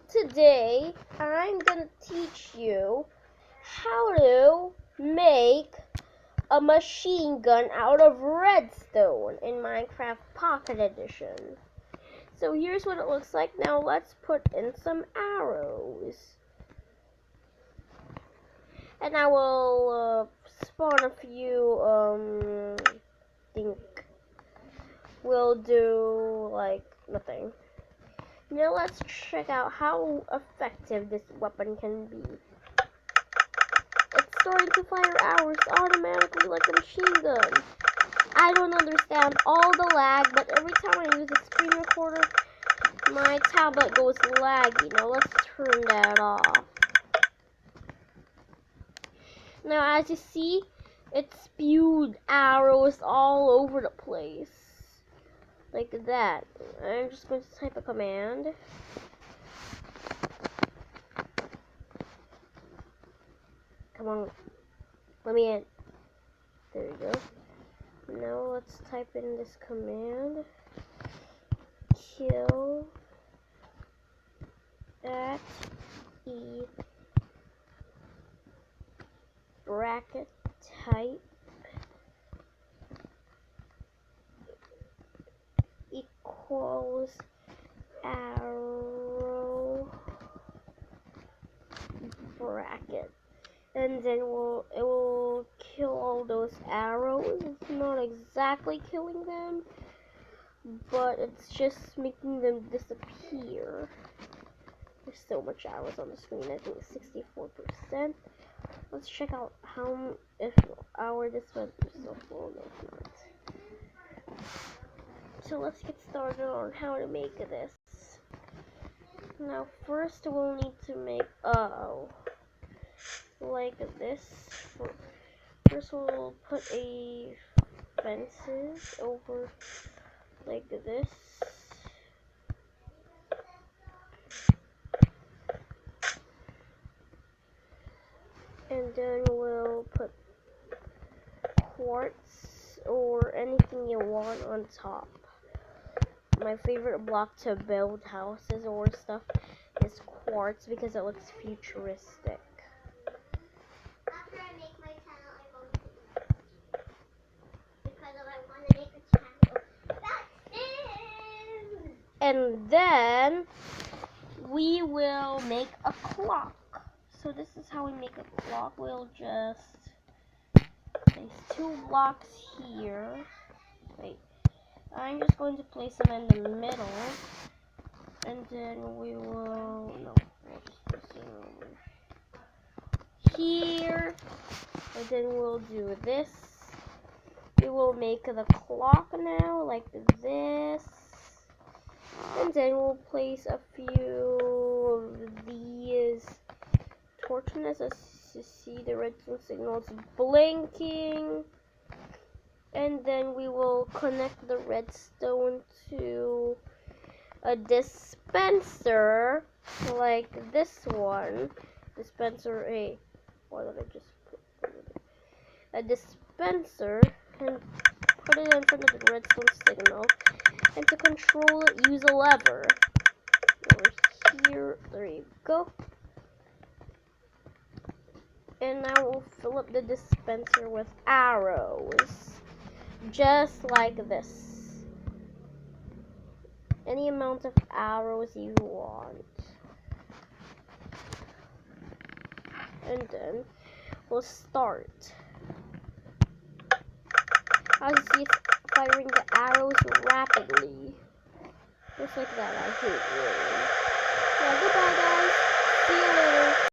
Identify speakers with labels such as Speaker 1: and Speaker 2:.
Speaker 1: Today, I'm gonna teach you how to make a machine gun out of redstone in Minecraft Pocket Edition. So here's what it looks like. Now let's put in some arrows. And I will spawn a few, think we'll do like nothing. Now let's check out how effective this weapon can be. It's starting to fire arrows automatically like a machine gun. I don't understand all the lag, but every time I use a screen recorder, my tablet goes laggy. Now let's turn that off. Now as you see, it spewed arrows all over the place. Like that. I'm just going to type a command. Come on. Let me in. There we go. Now let's type in this command. Kill at E bracket type equals arrow bracket, and then it will kill all those arrows. It's not exactly killing them, but it's just making them disappear. There's so much arrows on the screen. I think 64%. Let's check out if our dispenser is so full. No, it's not. So let's get started on how to make this. Now first we'll need to make like this. First we'll put a fences over like this. And then we'll put quartz or anything you want on top. My favorite block to build houses or stuff is quartz because it looks futuristic.
Speaker 2: After I make my channel, I'm going to because I want to make a channel. That's it!
Speaker 1: And then we will make a clock. So this is how we make a clock. We'll just place 2 blocks here. Wait. I'm just going to place them in the middle, and then we'll just place it over here, and then we'll do this. We will make the clock now, like this, and then we'll place a few of these torches as you see the redstone signals blinking. And then we will connect the redstone to a dispenser like this one. Dispenser A. Why did I just put a dispenser, and put it in front of the redstone signal. And to control it, use a lever. Over here. There you go. And now we'll fill up the dispenser with arrows. Just like this. Any amount of arrows you want. And then we'll start. As you see, it's firing the arrows rapidly. Just like that. I hate rain. Yeah, goodbye guys. See you later.